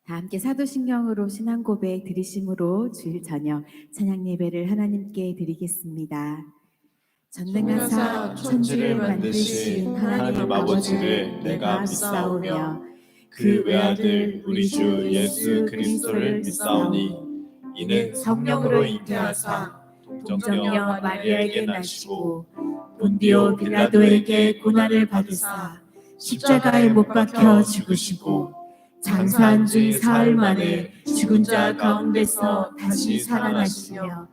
다 함께 사도신경으로 신앙 고백 드리심으로 주일 저녁 찬양 예배를 하나님께 드리겠습니다. 전능하사 천지를 만드신 하나님 아버지를 내가 믿사오며 그 외아들 우리 주 예수 그리스도를 믿사오니 이는 성령으로 잉태하사 동정녀 마리아에게 나시고 본디오 빌라도에게 고난을 받으사 십자가에 못 박혀 죽으시고 장사한 지 사흘 만에 죽은 자 가운데서 다시 살아나시며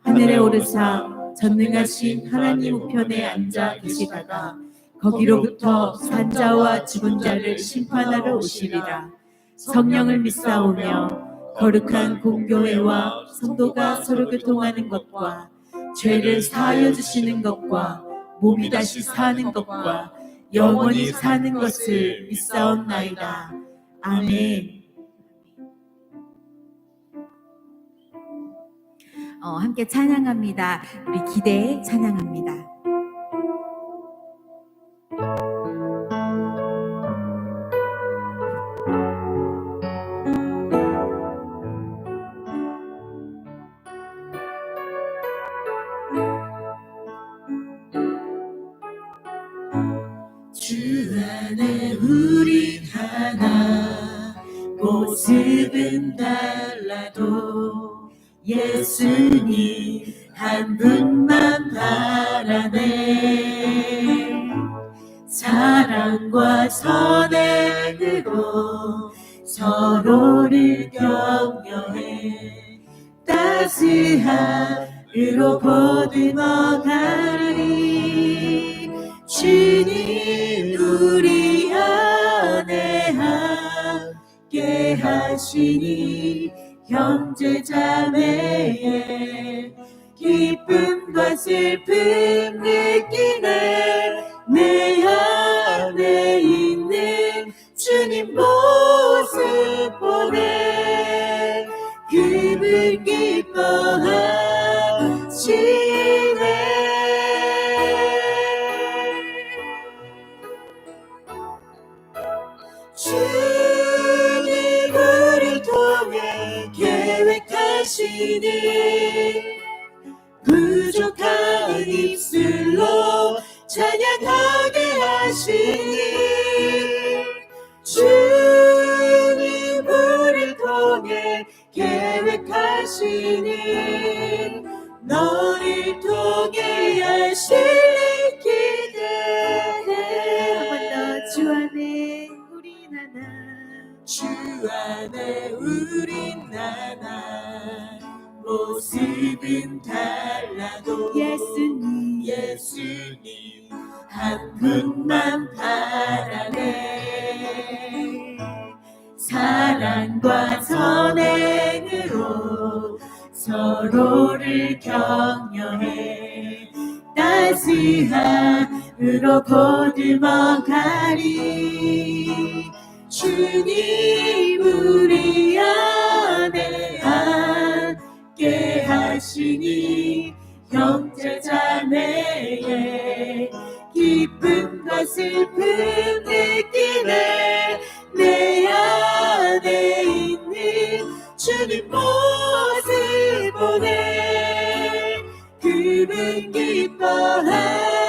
하늘에 오르사 전능하신 하나님 우편에 앉아 계시다가 거기로부터 산자와 죽은 자를 심판하러 오시리라. 성령을 믿사오며 거룩한 공교회와 성도가 서로 교통하는 것과 죄를 사하여 주시는 것과 몸이 다시 사는 것과 영원히 사는 것을 믿사옵나이다. 아멘. 함께 찬양합니다. 우리 기대 찬양합니다. 주 안에 우린 하나, 모습은 달라도 예수님 한 분만 바라네. 사랑과 선행으로 서로를 격려해 따스함으로 보듬어 가리. 주님 우리 안에 함께 하시니 형제자매의 기쁨과 슬픔 느끼네. 내 안에 있는 주님 모습 보네. 그분 기뻐하시네. 주님 우리를 통해 계획하시는 부족한 입술로 찬양하게 하시니. 주님 우리를 통해 계획하시니 너를 통해 하실 기대해. 한 번 더. 주 안에 우린 하나, 주 안에 우린 하나, 모습은 달라도 예수님 한 분만 바라네. 사랑과 선행으로 서로를 격려해 따스함으로 보듬어 가리. 주님 우리 안에 함께 하시니 형제자매의 기쁨과 슬픔 느끼네. 내 안에 있는 주님 모습 보네. 그분 기뻐하시네.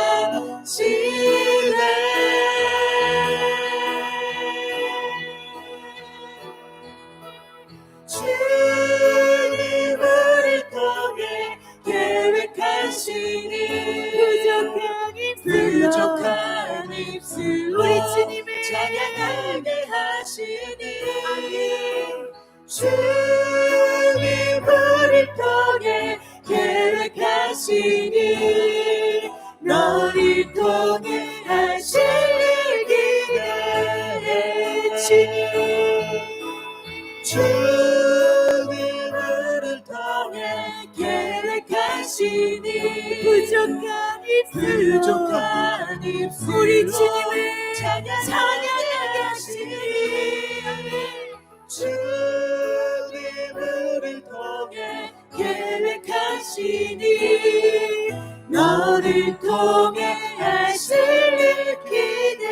주님 우리를 통해 계획하시니 부족한 입술로 우리 주님을 찬양하게 하시니. 주님 우리를 통해 계획하시니 너를 통해 하실 일 기대해. 주님 우리를 통해 계획하시니 부족한 입술 우리 주님을 찬양하게 하시니. 주님 우리를 통해 계획하시니 너를 통해 하실 일 기대해.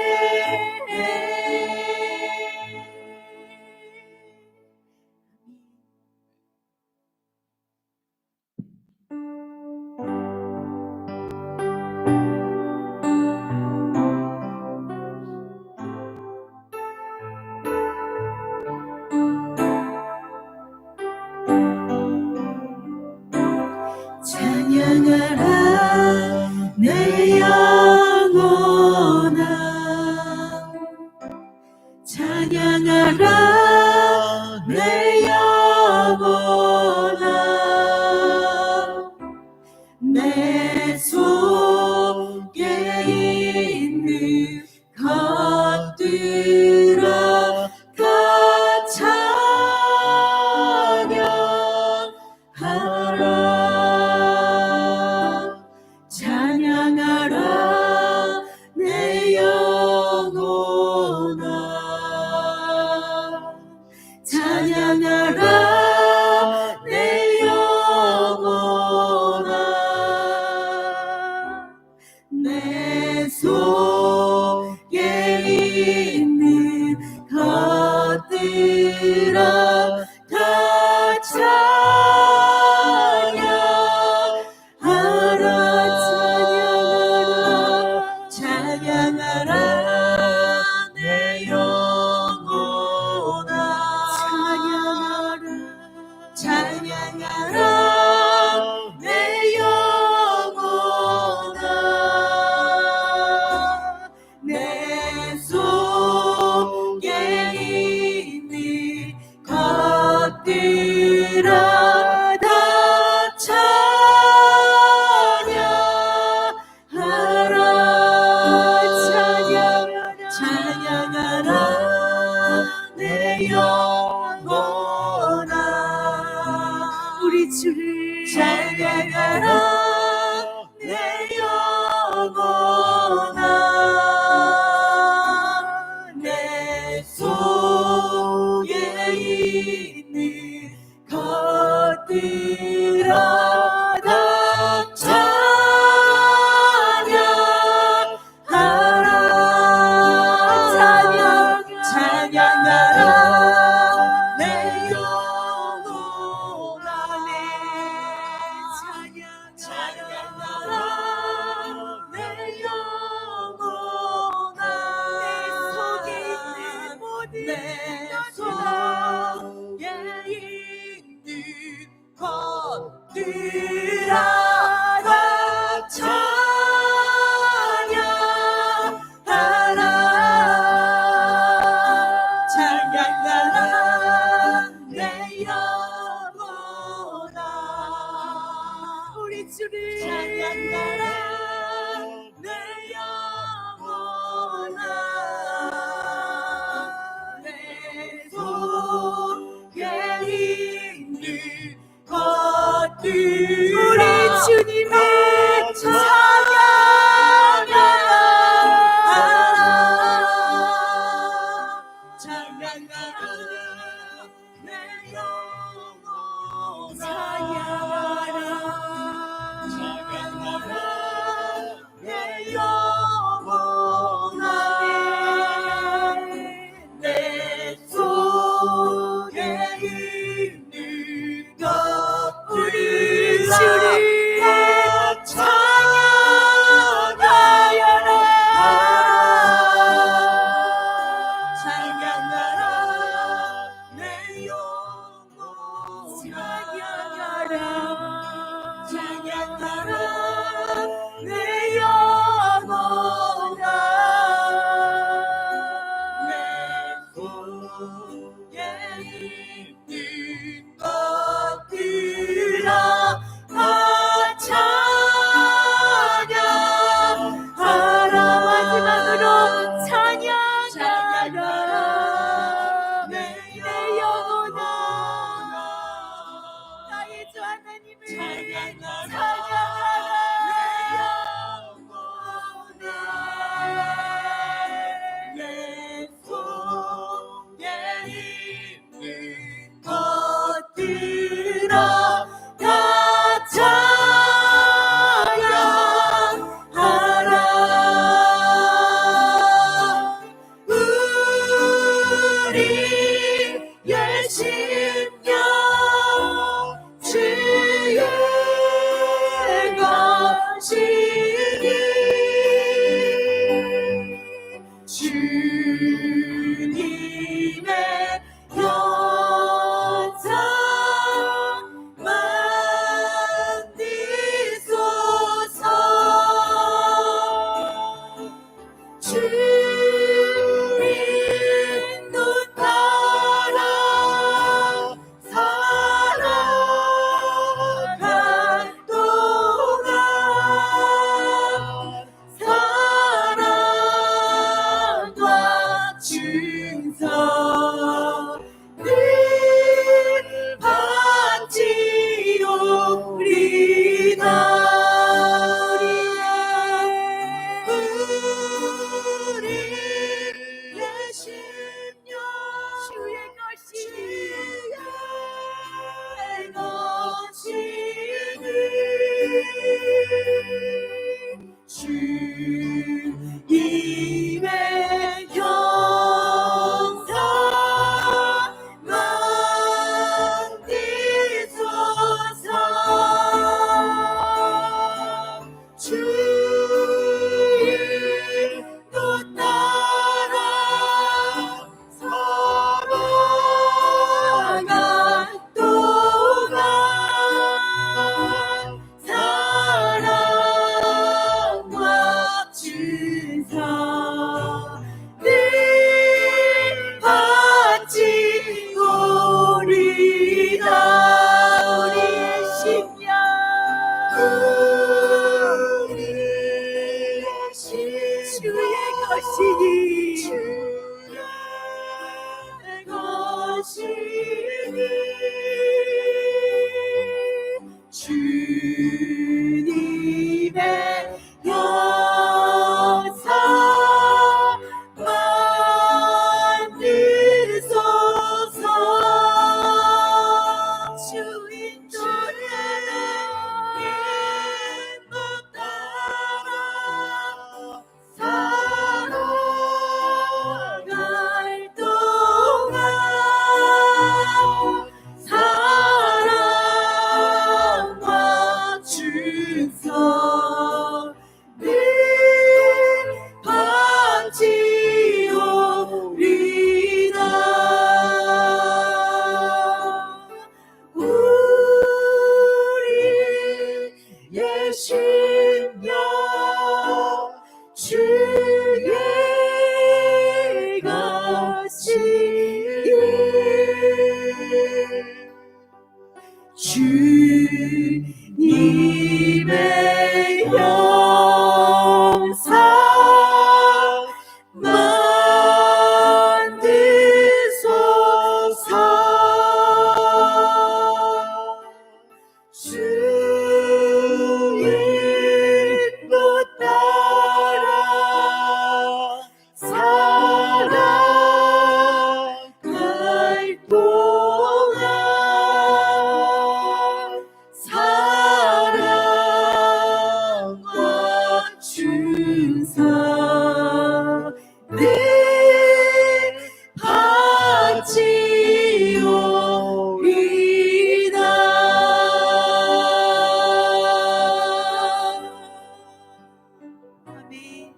찬양하라 내 영혼아 내 속에 있는 것들아 다 찬양하라 찬양하라 내 영혼아 찬양하라 내 영혼아 내 속에 있는 것들아 다 찬양하라 찬양하라 내 영혼아 찬양하라 내 영혼아 내 속에 있는 것들아 다 찬양하라 내 영혼아 우리 주를 찬양하라 내 영혼아 내 속에 있는 것들아 다 찬양하라 내 영혼아 찬양하라 내 영혼아 내 속에 있는 것들아 다 찬양하라 내 영혼아 우리 주를 찬양하라 내 영혼아 내 속에 있는 것들 우리 주님을 찬양하라 내 영혼아 찬양하라 내 영혼아 내 속에 있는 것들을 주님의 영상 늘 바치오리다. 우리의 심령 주의 것이니 주님의 형상 만드소서. 주의 뜻 따라 살아갈 동안 사랑과 주사 늘 바치오리다. 우리의 심령 주의 것이니 주님의 형상 만드소서. 주인 또래 못 따라 살아갈 동안 사랑과 주서 늘 바치오리다. 우리의 심령 주의 것이니 주님의 형상 만드소서. 주의 뜻 따라 살아갈 동안 사랑과 주사 늘 바치오리다. 아멘.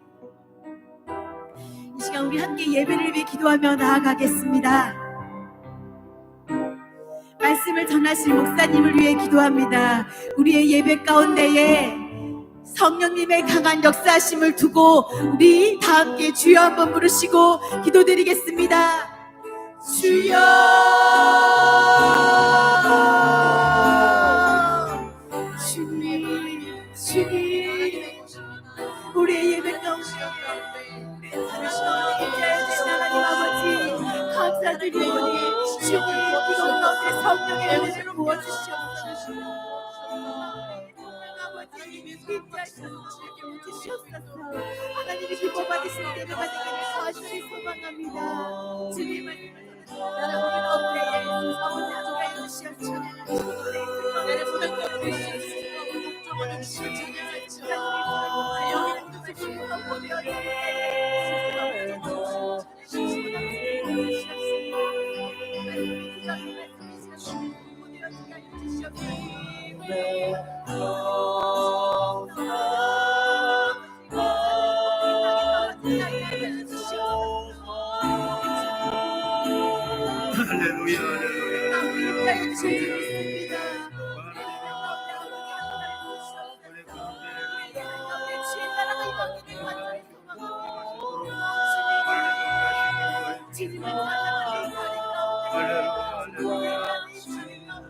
이 시간 우리 함께 예배를 위해 기도하며 나아가겠습니다. 말씀을 전하실 목사님을 위해 기도합니다. 우리의 예배 가운데에 성령님의 강한 역사하심을 두고 우리 다 함께 주여 한번 부르시고 기도드리겠습니다. 주여 주님 우리의 예배 가운데 하나님 아버지 감사드리오니 주님 이곳 가운데 성령의 은혜를 부어주시옵소서. 하나님이 기뻐 받으실 때를 받으기를 사실을 소망합니다. 주님의 말씀을 여러분의 업대에 아버지 함께 해주시옵소서. 나를 부탁드려 할렐루야,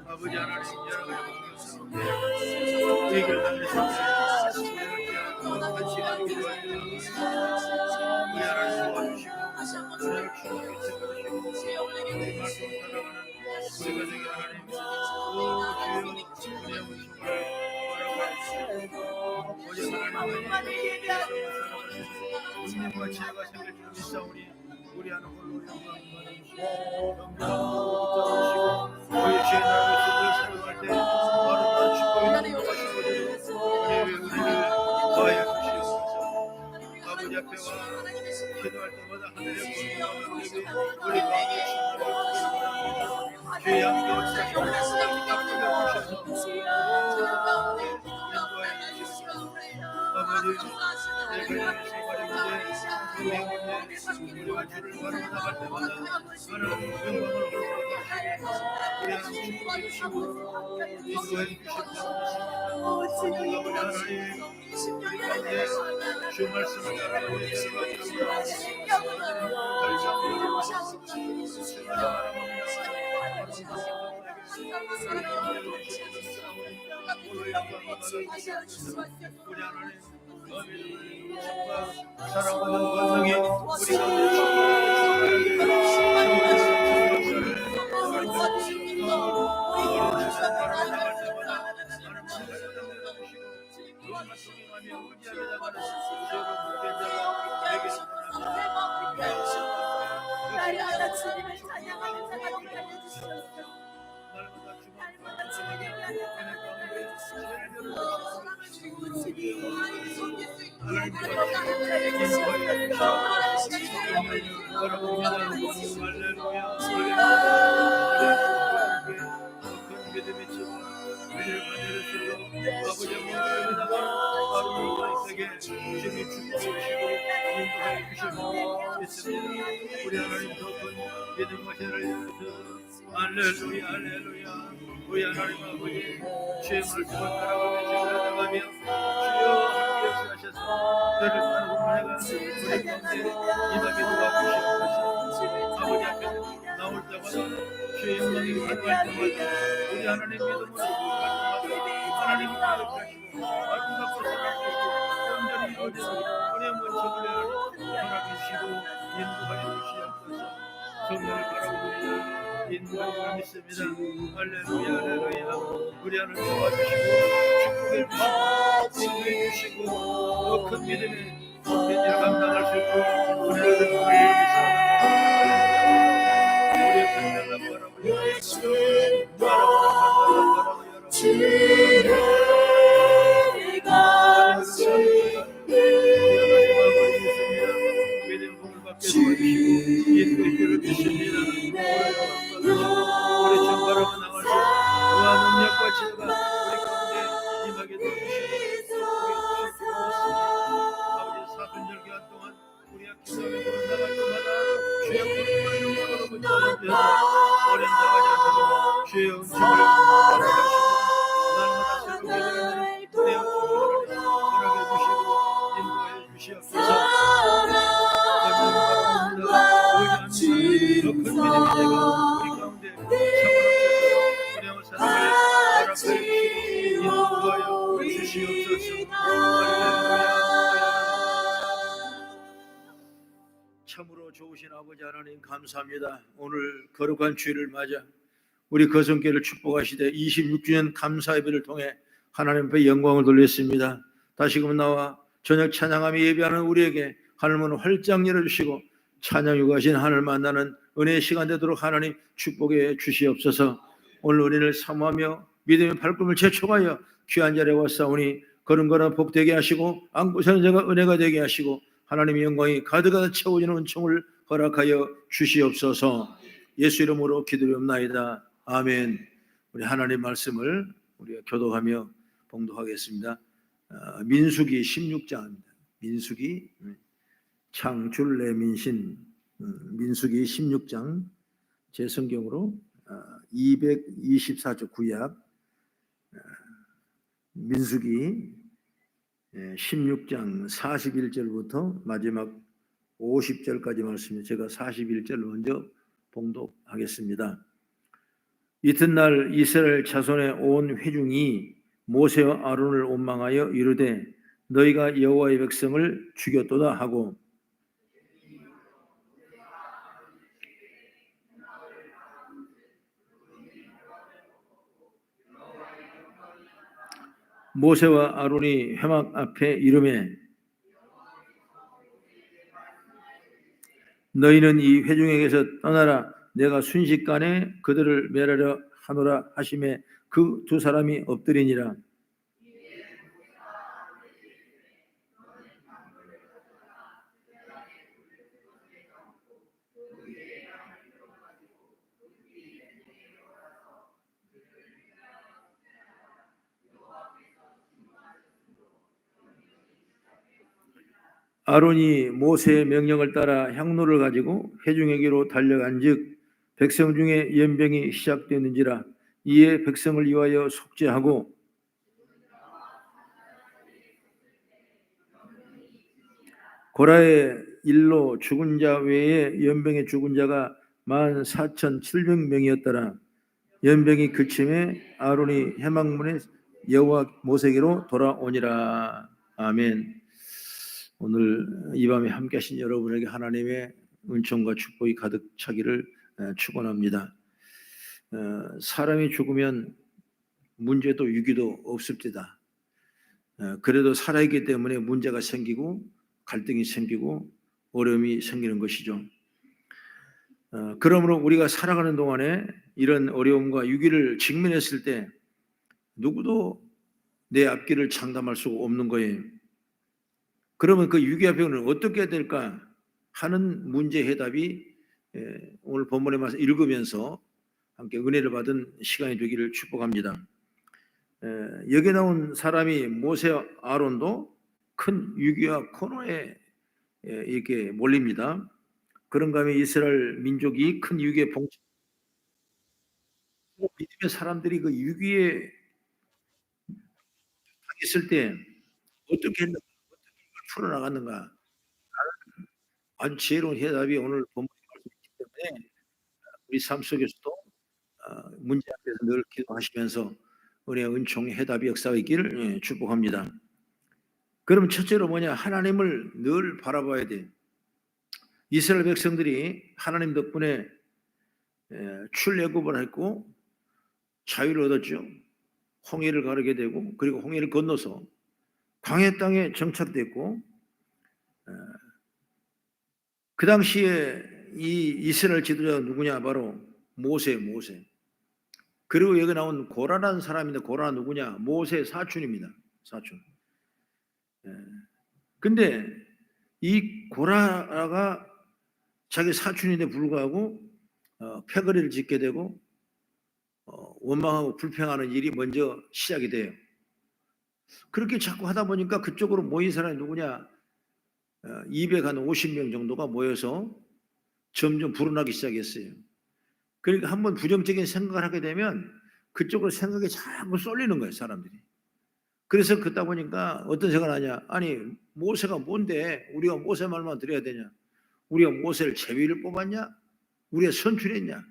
아버지 하나님 여러분의 공격스럽게 이걸 담으시고 같이 우리 하나님 도와주시고 우리 가정의 하나님, 오 주여 우리의 운명을 허락하시고 오직 하나님의 운명과 지혜가 생길 줄 믿사오니 우리 하는 홀로 영광 받으시고 붙잡으시고 우리의 죄 나라를 생각할 때 바로 축복이 넘어가시고 우리를 더하여 주시옵소서. 아버지 앞에 와 기도할 때마다 하늘의 권능과 우리 가운데 충만하고 죄의 함께 어찌하시고 아버지 내가 생활했는데 우리가 주를 바라보다 갈 때마다 하나님 영광을 올려주시고 우리 축복해 주시고 인도해 주시옵소서. 아버지 하나님 우리 가운데 주 말씀을 따라 우리 우리 하나님 사랑하는 권능이 우리 날마다 주님을 찬양하는 자가 되게 해주시옵소서. 날마다 주님을 우리 하나님 더큰 믿음과 죄를 할렐루야 할렐루야. 우리 하나님 아버지 주의 말씀을 따라가며 주여 함께 하셔서 너를 따르고 내가 우리 가운데 임하게 도와주시옵소서. 아버지 앞에 나올 때마다 주의 영광이 가득할 때마다 우리 하나님 믿음으로 하나님 가득하시고 말씀 갖고 살아가시고 온전히 이루어지는 은혜 문책을 허락해 주시고 인도하여 주시옵소서. 성령을 바라봅니다. 인도하여 믿습니다. 할렐루야 할렐루야. 우리 하나님 도와주시고 축복해 주시고 더 큰 믿음의 일을 감당할 수 있도록 우리를 위해서 우리의 편들을 주의 은총을 허락하시고 날마다 새롭게 되는 내 은총을 허락해 주시고 인도해 주시옵소서. 더 큰 믿음이 되고 우리 가운데 참으로 사랑을 허락해 주시고 인도하여 주시옵소서. 참으로 좋으신 아버지 하나님 감사합니다. 오늘 거룩한 주일을 맞아 우리 거성교회를 축복하시되 26주년 감사 예배를 통해 하나님 앞에 영광을 돌렸습니다. 다시금 나와 저녁 찬양하며 예배하는 우리에게 하늘문을 활짝 열어주시고 찬양 유가신 하늘 만나는 은혜의 시간 되도록 하나님 축복해 주시옵소서. 오늘 우리를 사모하며 믿음의 발걸음을 재촉하여 귀한 자리에 왔사오니 걸음걸음 복되게 하시고 안고 사는 자가 은혜가 되게 하시고 하나님의 영광이 가득가득 채워지는 은총을 허락하여 주시옵소서. 예수 이름으로 기도드리옵나이다. 아멘. 우리 하나님 말씀을 우리가 교독하며 봉독하겠습니다. 민수기 16장입니다. 민수기 창출내민신 민수기 16장 제 성경으로 224쪽 구약 민수기 16장 41절부터 마지막 50절까지 말씀이 제가 41절 먼저 봉독하겠습니다. 이튿날 이스라엘 자손의 온 회중이 모세와 아론을 원망하여 이르되 너희가 여호와의 백성을 죽였도다 하고 모세와 아론이 회막 앞에 이르매 너희는 이 회중에게서 떠나라. 내가 순식간에 그들을 멸하려 하노라 하심에 그 두 사람이 엎드리니라. 아론이 모세의 명령을 따라 향로를 가지고 회중에게로 달려간즉 백성 중에 연병이 시작되는지라. 이에 백성을 위하여 속죄하고 고라의 일로 죽은 자 외에 연병에 죽은 자가 14,700명이었더라. 연병이 그침에 아론이 회막문에 여호와 모세에게로 돌아오니라. 아멘. 오늘 이 밤에 함께 하신 여러분에게 하나님의 은총과 축복이 가득 차기를 축원합니다. 사람이 죽으면 문제도 위기도 없습니다. 그래도 살아있기 때문에 문제가 생기고 갈등이 생기고 어려움이 생기는 것이죠. 그러므로 우리가 살아가는 동안에 이런 어려움과 위기를 직면했을 때 누구도 내 앞길을 장담할 수가 없는 거예요. 그러면 그 위기 앞에는 어떻게 해야 될까 하는 문제 해답이 오늘 본문의 말씀 읽으면서 함께 은혜를 받은 시간이 되기를 축복합니다. 여기 나온 사람이 모세 아론도 큰 위기와 코너에 이렇게 몰립니다. 그런가 하면 이스라엘 민족이 큰 위기에 봉착 믿음의 사람들이 그 위기에 있을 때 어떻게 했는가, 어떻게 이걸 풀어나갔는가 아주 지혜로운 해답이 오늘 본문에 있기 때문에 우리 삶 속에서도 문제 앞에서 늘 기도하시면서 은혜와 은총의 해답이 역사하기를 축복합니다. 그럼 첫째로 뭐냐? 하나님을 늘 바라봐야 돼. 이스라엘 백성들이 하나님 덕분에 출애굽을 했고 자유를 얻었죠. 홍해를 가르게 되고 그리고 홍해를 건너서 광야 땅에 정착됐고 그 당시에 이 이스라엘 지도자가 누구냐? 바로 모세. 그리고 여기 나온 고라라는 사람인데 고라가 누구냐? 모세 사촌입니다. 사촌. 근데 이 고라가 자기 사촌인데 불구하고 패거리를 짓게 되고 원망하고 불평하는 일이 먼저 시작이 돼요. 그렇게 자꾸 하다 보니까 그쪽으로 모인 사람이 누구냐? 250명 정도가 모여서 점점 불어나기 시작했어요. 그러니까 한번 부정적인 생각을 하게 되면 그쪽으로 생각이 자꾸 쏠리는 거예요, 사람들이. 그래서 그러다 보니까 어떤 생각을 하냐? 아니, 모세가 뭔데 우리가 모세 말만 들어야 되냐? 우리가 모세를 제비를 뽑았냐? 우리가 선출했냐?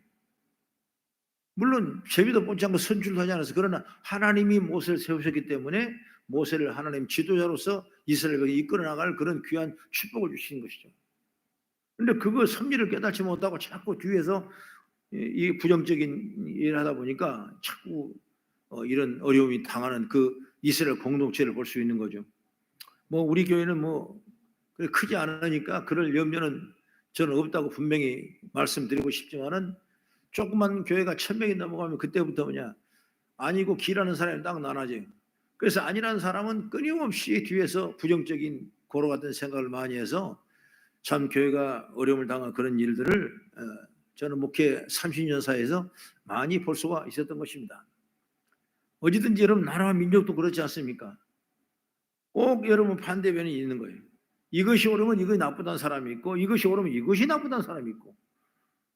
물론 제비도 뽑지 않고 선출도 하지 않았어. 그러나 하나님이 모세를 세우셨기 때문에 모세를 하나님 지도자로서 이스라엘을 이끌어 나갈 그런 귀한 축복을 주신 것이죠. 그런데 그거 섭리를 깨닫지 못하고 자꾸 뒤에서 이 부정적인 일을 하다 보니까 자꾸 이런 어려움이 당하는 그 이스라엘 공동체를 볼 수 있는 거죠. 뭐 우리 교회는 뭐 크지 않으니까 그럴 염려는 저는 없다고 분명히 말씀드리고 싶지만은 조그만 교회가 1000명이 넘어가면 그때부터 뭐냐 아니고 기라는 사람이 딱 나눠져요. 그래서 아니라는 사람은 끊임없이 뒤에서 부정적인 고로 같은 생각을 많이 해서 참 교회가 어려움을 당한 그런 일들을 저는 목회 30년 사이에서 많이 볼 수가 있었던 것입니다. 어디든지 여러분 나라와 민족도 그렇지 않습니까? 꼭 여러분 반대변이 있는 거예요. 이것이 옳으면 이것이 나쁘다는 사람이 있고 이것이 옳으면 이것이 나쁘다는 사람이 있고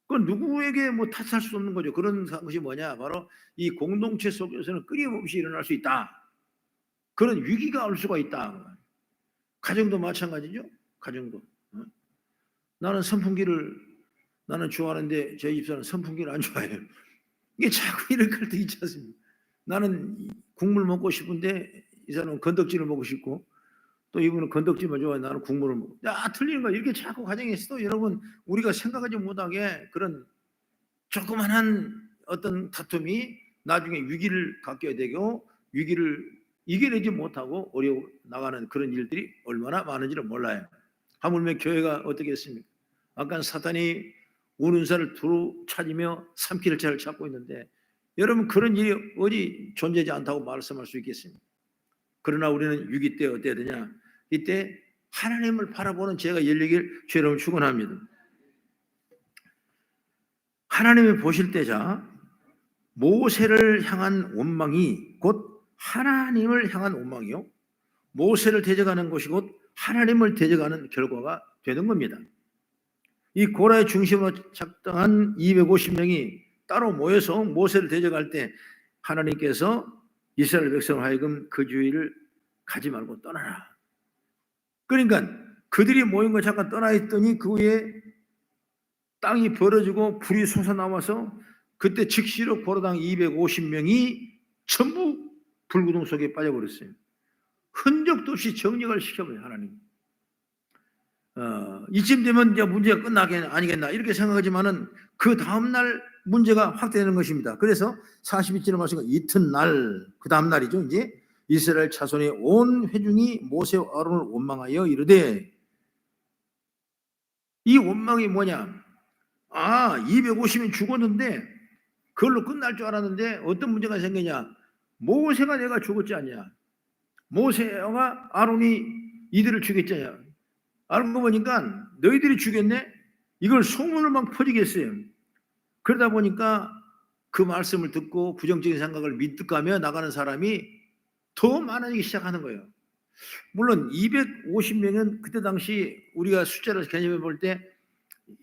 그건 누구에게 뭐 탓할 수 없는 거죠. 그런 것이 뭐냐? 바로 이 공동체 속에서는 끊임없이 일어날 수 있다. 그런 위기가 올 수가 있다. 가정도 마찬가지죠. 가정도. 나는 선풍기를 나는 좋아하는데 저희 집사는 선풍기를 안 좋아해요. 이게 자꾸 이런 갈등이 있지 않습니까? 나는 국물 먹고 싶은데 이 사람은 건더기를 먹고 싶고 또 이분은 건더기만 좋아해 나는 국물을 먹고 틀리는 거야. 이렇게 자꾸 가정에서도 여러분 우리가 생각하지 못하게 그런 조그만한 어떤 다툼이 나중에 위기를 갖게 되고 위기를 이겨내지 못하고 어려 나가는 그런 일들이 얼마나 많은지를 몰라요. 하물며 교회가 어떻게 했습니까? 아까 사탄이 우는사를 두루 찾으며 삼키를 자를 찾고 있는데 여러분 그런 일이 어디 존재하지 않다고 말씀할 수 있겠습니까? 그러나 우리는 위기 때 어때야 되냐? 이때 하나님을 바라보는 죄가 열리길 주 여러분 축원합니다. 하나님이 보실 때자 모세를 향한 원망이 곧 하나님을 향한 원망이요, 모세를 대적하는 것이 곧 하나님을 대적하는 결과가 되는 겁니다. 이 고라의 중심으로 작당한 250명이 따로 모여서 모세를 대적할 때 하나님께서 이스라엘 백성을 하여금 그 주위를 가지 말고 떠나라. 그러니까 그들이 모인 거 잠깐 떠나 있더니 그 후에 땅이 벌어지고 불이 솟아나와서 그때 즉시로 고라당 250명이 전부 불구덩 속에 빠져버렸어요. 흔적도 없이 정력을 시켜버려요, 하나님. 이쯤 되면 이제 문제가 끝나겠나 아니겠나 이렇게 생각하지만은 그 다음날 문제가 확대되는 것입니다. 그래서 42절 말씀은 이튿날, 그 다음날이죠. 이제 이스라엘 자손의 온 회중이 모세와 아론을 원망하여 이르되, 이 원망이 뭐냐? 250인 죽었는데 그걸로 끝날 줄 알았는데 어떤 문제가 생기냐? 모세가 내가 죽었지 않냐? 모세와 아론이 이들을 죽였잖냐? 알고 보니까 너희들이 죽였네? 이걸 소문을 막 퍼지겠어요. 그러다 보니까 그 말씀을 듣고 부정적인 생각을 믿득하며 나가는 사람이 더 많아지기 시작하는 거예요. 물론 250명은 그때 당시 우리가 숫자를 개념해 볼 때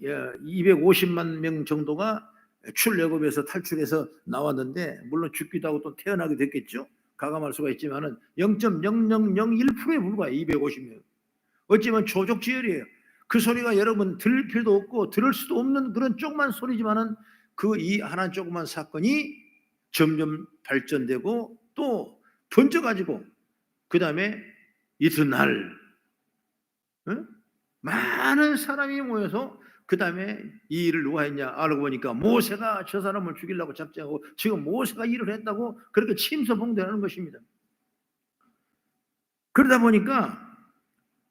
250만 명 정도가 출애굽에서 탈출해서 나왔는데, 물론 죽기도 하고 또 태어나게 됐겠죠. 가감할 수가 있지만은 0.0001%에 불과해. 250명. 어찌보면 조족지혈이에요. 그 소리가 여러분 들을 필요도 없고 들을 수도 없는 그런 조그만 소리지만은 그 이 하나 조그만 사건이 점점 발전되고 또 번져가지고 그 다음에 이튿날 많은 사람이 모여서 그 다음에 이 일을 누가 했냐 알고 보니까 모세가 저 사람을 죽이려고 작정하고 지금 모세가 일을 했다고 그렇게 침소봉대하는 것입니다. 그러다 보니까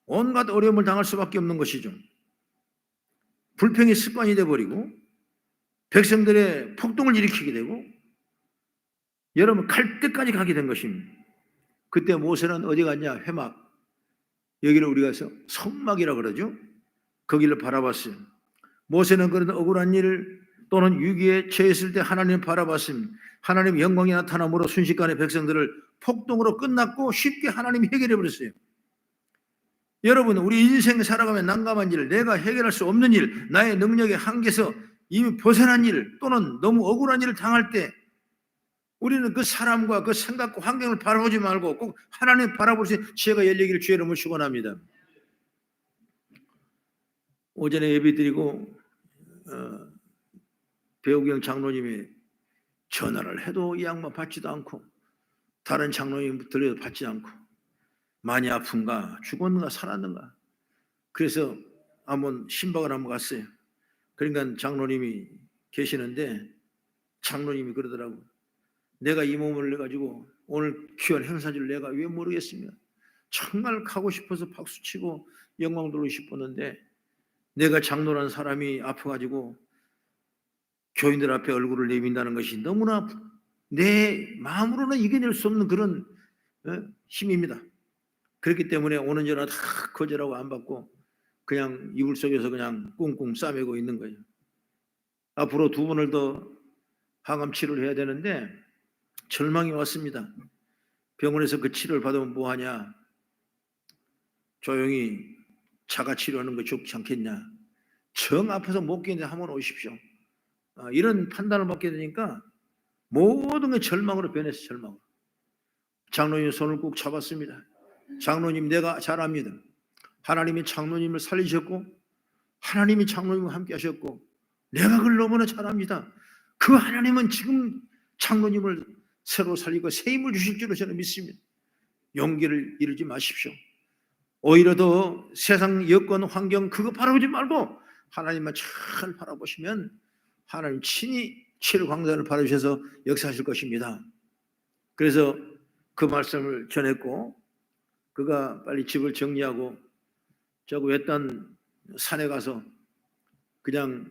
온갖 어려움을 당할 수밖에 없는 것이죠. 불평이 습관이 되어버리고 백성들의 폭동을 일으키게 되고 여러분 칼때까지 가게 된 것입니다. 그때 모세는 어디 갔냐? 회막, 여기를 우리가 성막이라 그러죠. 거기를 바라봤어요. 모세는 그런 억울한 일 또는 위기에 처했을 때 하나님을 바라봤습니다. 하나님의 영광이 나타남으로 순식간에 백성들을 폭동으로 끝났고 쉽게 하나님이 해결해 버렸어요. 여러분 우리 인생 살아가면 난감한 일, 내가 해결할 수 없는 일, 나의 능력의 한계에서 이미 벗어난 일 또는 너무 억울한 일을 당할 때 우리는 그 사람과 그 생각과 환경을 바라보지 말고 꼭 하나님 바라볼 수 있는 지혜가 열리기를 주의 이름으로 축원합니다. 오전에 예배 드리고 배우경 장로님이 전화를 해도 이 양반 받지도 않고 다른 장로님 들려도 받지 않고 많이 아픈가 죽었는가 살았는가, 그래서 한번 신박을 한번 갔어요. 그러니까 장로님이 계시는데 장로님이 그러더라고. 내가 이 몸을 가지고 오늘 귀한 행사지를 내가 왜 모르겠으며 정말 가고 싶어서 박수치고 영광 돌리고 싶었는데 내가 장로라는 사람이 아파가지고 교인들 앞에 얼굴을 내민다는 것이 너무나 내 마음으로는 이겨낼 수 없는 그런 힘입니다. 그렇기 때문에 오는 전화 다 거절하고 안 받고 그냥 이불 속에서 그냥 꿍꿍 싸매고 있는 거예요. 앞으로 2번을 더 항암 치료를 해야 되는데 절망이 왔습니다. 병원에서 그 치료를 받으면 뭐하냐, 조용히 자가 치료하는 거 좋지 않겠냐, 정 아파서 못 견디는데 한번 오십시오. 이런 판단을 받게 되니까 모든 게 절망으로 변해서 절망으로. 장로님 손을 꼭 잡았습니다. 장로님 내가 잘 압니다. 하나님이 장로님을 살리셨고 하나님이 장로님과 함께 하셨고 내가 그걸 너무나 잘 압니다. 그 하나님은 지금 장로님을 새로 살리고 새 힘을 주실 줄로 저는 믿습니다. 용기를 잃지 마십시오. 오히려 더 세상 여건 환경 그거 바라보지 말고 하나님만 잘 바라보시면 하나님 친히 치료 광산을 바라주셔서 역사하실 것입니다. 그래서 그 말씀을 전했고, 그가 빨리 집을 정리하고 저그 외딴 산에 가서 그냥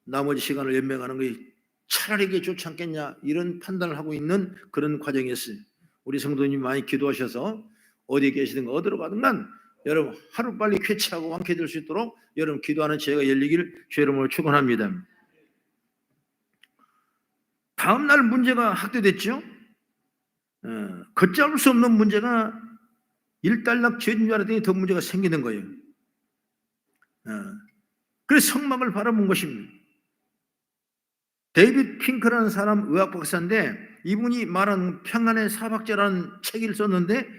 나머지 시간을 연명하는 것이 차라리 이게 좋지 않겠냐, 이런 판단을 하고 있는 그런 과정이었어요. 우리 성도님 많이 기도하셔서 어디 계시든가 어디로 가든가 여러분 하루빨리 쾌차하고 완쾌될 수 있도록 여러분 기도하는 제가 열리기를 주의 이름으로 축원합니다. 다음 날 문제가 확대됐죠. 걷잡을 수 없는 문제가 일단락 죄인 줄 알았더니 더 문제가 생기는 거예요. 그래서 성막을 바라본 것입니다. 데이빗 핑크라는 사람 의학 박사인데, 이분이 말한 평안의 사박자라는 책을 썼는데,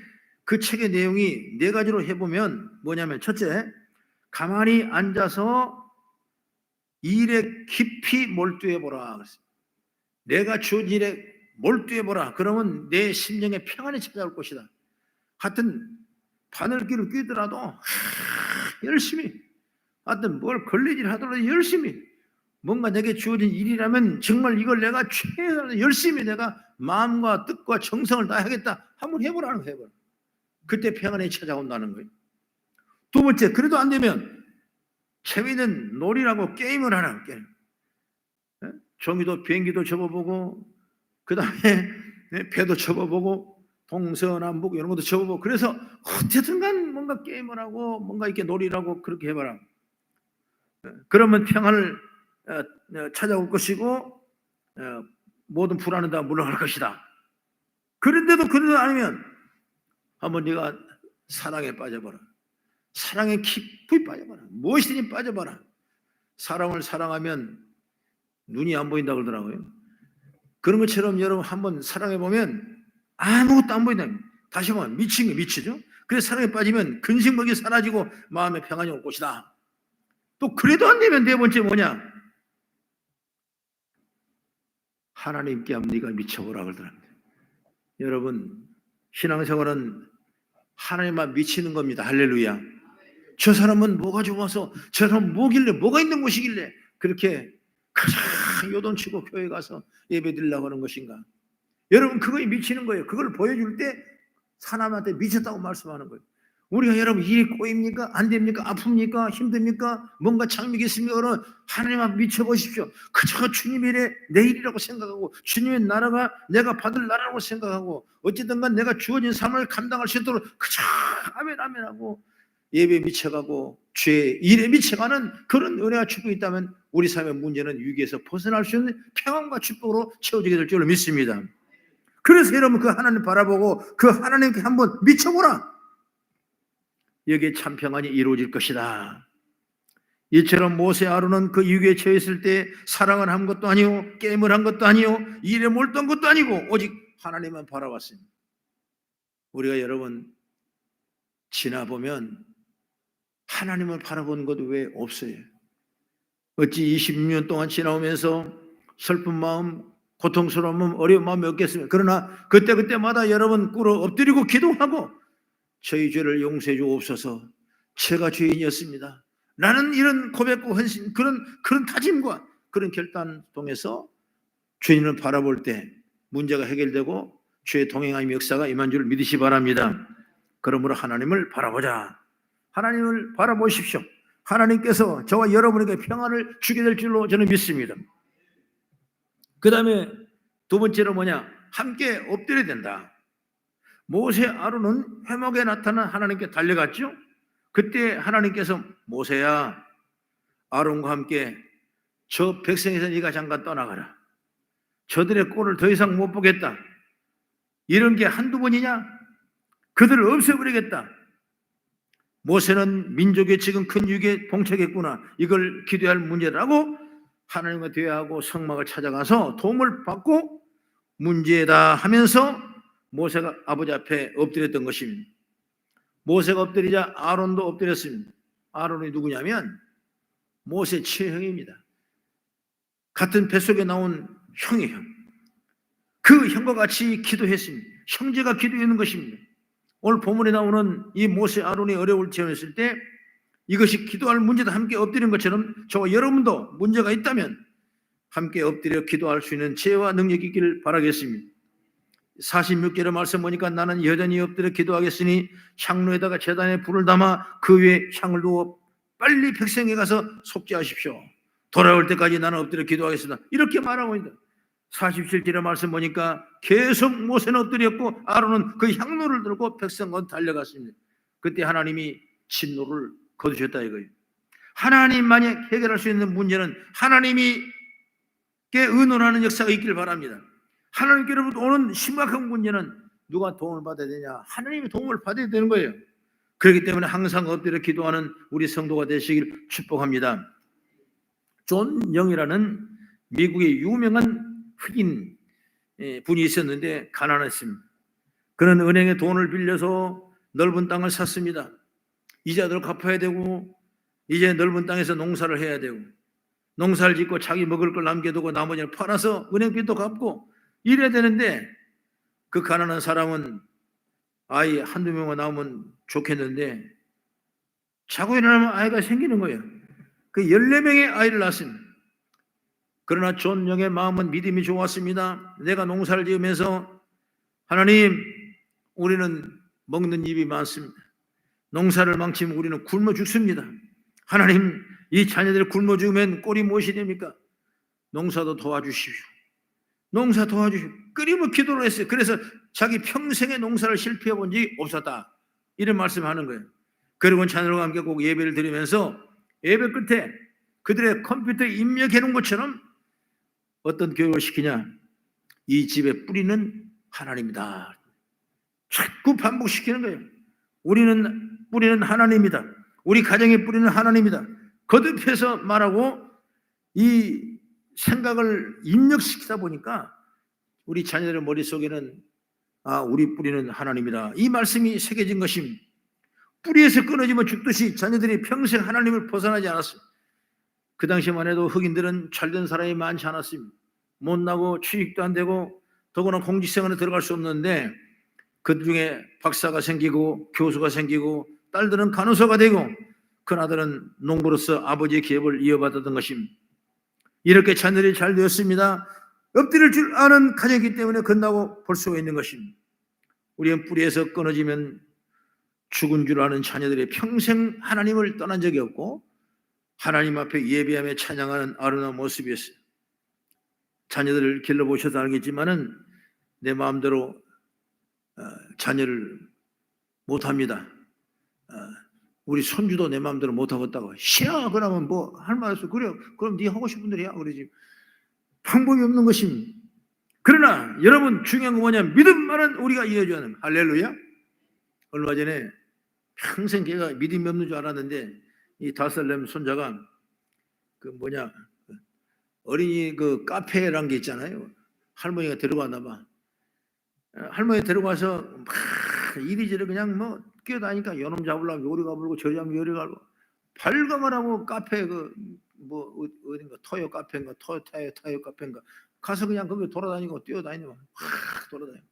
그 책의 내용이 네 가지로 해보면 뭐냐면, 첫째, 가만히 앉아서 일에 깊이 몰두해보라. 내가 주어진 일에 몰두해보라. 그러면 내 심령에 평안이 찾아올 것이다. 하여튼 바늘길을 끼더라도 열심히, 하여튼 뭘 걸리질 하더라도 열심히, 뭔가 내게 주어진 일이라면 정말 이걸 내가 최선을 열심히 내가 마음과 뜻과 정성을 다하겠다. 한번 해보라는 거예요. 해보라. 그때 평안이 찾아온다는 거예요. 두 번째, 그래도 안 되면 재미있는 놀이라고 게임을 하라. 게임. 종이도 비행기도 접어보고, 그 다음에 배도 접어보고, 동서남북 이런 것도 접어보고, 그래서 어쨌든 간 뭔가 게임을 하고 뭔가 이렇게 놀이를 하고 그렇게 해봐라. 그러면 평안을 찾아올 것이고 모든 불안은 다 물러갈 것이다. 그런데도 그래도 아니면 한번 네가 사랑에 빠져봐라. 사랑에 깊이 빠져봐라. 무엇이든지 빠져봐라. 사람을 사랑하면 눈이 안 보인다고 그러더라고요. 그런 것처럼 여러분 한번 사랑해보면 아무것도 안 보인다. 다시 보면 미친 게 미치죠. 그래서 사랑에 빠지면 근심먹이 사라지고 마음의 평안이 올 것이다. 또 그래도 안 되면 네 번째 뭐냐? 하나님께 한번 네가 미쳐보라 그러더랍니다. 여러분, 신앙생활은 하나님만 미치는 겁니다. 할렐루야. 저 사람은 뭐가 좋아서, 저 사람은 뭐길래, 뭐가 있는 곳이길래 그렇게 가장 요동치고 교회 가서 예배 드리려고 하는 것인가? 여러분, 그거에 미치는 거예요. 그걸 보여줄 때 사람한테 미쳤다고 말씀하는 거예요. 우리가 여러분 일이 꼬입니까? 안 됩니까? 아픕니까? 힘듭니까? 뭔가 장미가 있습니까? 그러면 하나님만 미쳐보십시오. 그저 주님의 일에 내 일이라고 생각하고, 주님의 나라가 내가 받을 나라라고 생각하고, 어쨌든 간 내가 주어진 삶을 감당할 수 있도록 그저 아멘 아멘 하고 예배에 미쳐가고 죄 일에 미쳐가는 그런 은혜와 축복이 있다면 우리 삶의 문제는 위기에서 벗어날 수 있는 평안과 축복으로 채워지게 될 줄로 믿습니다. 그래서 여러분 그 하나님 바라보고 그 하나님께 한번 미쳐보라. 여기에 참 평안이 이루어질 것이다. 이처럼 모세 아론은 그 위기에 처했을 때 사랑을 한 것도 아니고 게임을 한 것도 아니고 일에 몰두한 것도 아니고 오직 하나님만 바라봤습니다. 우리가 여러분 지나보면 하나님을 바라본 것도 왜 없어요? 어찌 26년 동안 지나오면서 슬픈 마음, 고통스러운 마음, 어려운 마음이 없겠습니까? 그러나 그때마다 여러분 꿇어 엎드리고 기도하고 저희 죄를 용서해 주옵소서. 제가 죄인이었습니다. 나는 이런 고백과 헌신, 그런 다짐과 그런 결단 통해서 주님을 바라볼 때 문제가 해결되고 죄의 동행함의 역사가 임한 줄 믿으시 바랍니다. 그러므로 하나님을 바라보자. 하나님을 바라보십시오. 하나님께서 저와 여러분에게 평안을 주게 될 줄로 저는 믿습니다. 그 다음에 두 번째로 뭐냐? 함께 엎드려야 된다. 모세 아론은 회막에 나타난 하나님께 달려갔죠. 그때 하나님께서 모세야, 아론과 함께 저 백성에서 네가 잠깐 떠나가라. 저들의 꼴을 더 이상 못 보겠다. 이런 게 한두 번이냐? 그들을 없애버리겠다. 모세는 민족의 지금 큰 위기에 봉착했구나. 이걸 기도할 문제라고 하나님과 대화하고 성막을 찾아가서 도움을 받고 문제다 하면서 모세가 아버지 앞에 엎드렸던 것입니다. 모세가 엎드리자 아론도 엎드렸습니다. 아론이 누구냐면 모세 친형입니다. 같은 뱃속에 나온 형의 형. 그 형과 같이 기도했습니다. 형제가 기도했는 것입니다. 오늘 본문에 나오는 이 모세 아론이 어려움을 체험했을 때 이것이 기도할 문제도 함께 엎드린 것처럼 저와 여러분도 문제가 있다면 함께 엎드려 기도할 수 있는 지혜와 능력이 있기를 바라겠습니다. 46절의 말씀 보니까 나는 여전히 엎드려 기도하겠으니 향로에다가 제단에 불을 담아 그 위에 향을 두어 빨리 백성에 가서 속죄하십시오. 돌아올 때까지 나는 엎드려 기도하겠습니다. 이렇게 말하고 있다. 47절의 말씀 보니까 계속 모세는 엎드렸고 아론은 그 향로를 들고 백성과 달려갔습니다. 그때 하나님이 진노를 거두셨다 이거예요. 하나님만이 해결할 수 있는 문제는 하나님께 의논하는 역사가 있길 바랍니다. 하나님께로부터 오는 심각한 문제는 누가 도움을 받아야 되냐? 하나님의 도움을 받아야 되는 거예요. 그렇기 때문에 항상 엎드려 기도하는 우리 성도가 되시길 축복합니다. 존 영이라는 미국의 유명한 흑인 분이 있었는데 가난했습니다. 그는 은행에 돈을 빌려서 넓은 땅을 샀습니다. 이자도 갚아야 되고 이제 넓은 땅에서 농사를 해야 되고 농사를 짓고 자기 먹을 걸 남겨두고 나머지는 팔아서 은행빚도 갚고 이래야 되는데 그 가난한 사람은 아이 한두 명만 나오면 좋겠는데 자고 일어나면 아이가 생기는 거예요. 그 14명의 아이를 낳았습니다. 그러나 존 영의 마음은 믿음이 좋았습니다. 내가 농사를 지으면서 하나님 우리는 먹는 입이 많습니다. 농사를 망치면 우리는 굶어 죽습니다. 하나님 이 자녀들을 굶어 죽으면 꼴이 무엇이 됩니까? 농사도 도와주십시오. 농사 도와주십시오. 끊임없이 기도를 했어요. 그래서 자기 평생의 농사를 실패해 본 적이 없었다. 이런 말씀을 하는 거예요. 그리고 자녀들과 함께 꼭 예배를 드리면서 예배 끝에 그들의 컴퓨터에 입력해 놓은 것처럼 어떤 교육을 시키냐? 이 집의 뿌리는 하나님이다. 자꾸 반복시키는 거예요. 우리는 뿌리는 하나님이다. 우리 가정의 뿌리는 하나님이다. 거듭해서 말하고 이 생각을 입력시키다 보니까 우리 자녀들의 머릿속에는 우리 뿌리는 하나님이다. 이 말씀이 새겨진 것입니다. 뿌리에서 끊어지면 죽듯이 자녀들이 평생 하나님을 벗어나지 않았어요. 그 당시만 해도 흑인들은 잘된 사람이 많지 않았습니다. 못나고 취직도 안 되고 더구나 공직생활에 들어갈 수 없는데 그 중에 박사가 생기고 교수가 생기고 딸들은 간호사가 되고 큰아들은 농부로서 아버지의 기업을 이어받았던 것입니다. 이렇게 자녀들이 잘 되었습니다. 엎드릴 줄 아는 가정이기 때문에 건나고 볼 수가 있는 것입니다. 우리는 뿌리에서 끊어지면 죽은 줄 아는 자녀들이 평생 하나님을 떠난 적이 없고 하나님 앞에 예배하며 찬양하는 아름다운 모습이었어요. 자녀들을 길러보셔서 알겠지만은 내 마음대로 자녀를 못합니다. 우리 손주도 내 마음대로 못하겠다고 싫어 그러면 뭐 할 말 없어. 그래 그럼 네 하고 싶은 대로 해. 그러지. 방법이 없는 것입니다. 그러나 여러분 중요한 건 뭐냐면 믿음만은 우리가 이어줘야 하는 거예요. 할렐루야. 얼마 전에 평생 걔가 믿음이 없는 줄 알았는데 이 5살 손자가 어린이 그 카페라는 게 있잖아요. 할머니가 데려갔나 봐. 할머니 데려가서 막 이리저리 그냥 뭐 뛰어다니까 요놈 잡으려면 요리 가불고 저리 하면 요리 가고 발광을 하고 카페 어딘가 토요 카페인가 타요 카페인가 가서 그냥 거기 돌아다니고 뛰어다니고 확 돌아다니고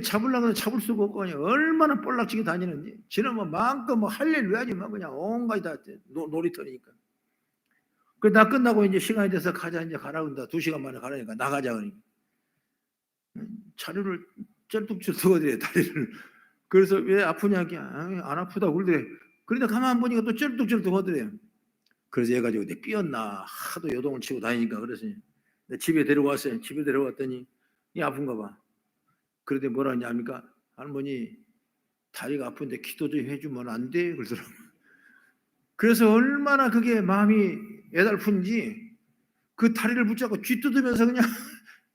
잡으려고 해도 잡을 수가 없고 그냥 얼마나 볼락지게 다니는지 지나면 마음껏 할 일 왜 하지 마 그냥 온갖 다 놀이터니까. 그 나 끝나고 이제 시간이 돼서 가자 이제 가라 그런다. 2시간 만에 가라니까 나가자 그러니까 자료를 쩔뚝쩔뚝 하더래 다리를. 그래서 왜 아프냐 안 아프다고 그러더래. 그런데 가만 보니까 또 쩔뚝쩔뚝 하더래. 그래서 얘 가지고 내 삐었나 하도 요동을 치고 다니니까 그래서 집에 데려왔어요. 집에 데려왔더니 이 아픈가 봐. 그런데 뭐라 하냐니까 할머니 다리가 아픈데 기도 좀 해주면 안 돼? 그러더라고. 그래서 얼마나 그게 마음이 애달픈지 그 다리를 붙잡고 쥐뜯으면서 그냥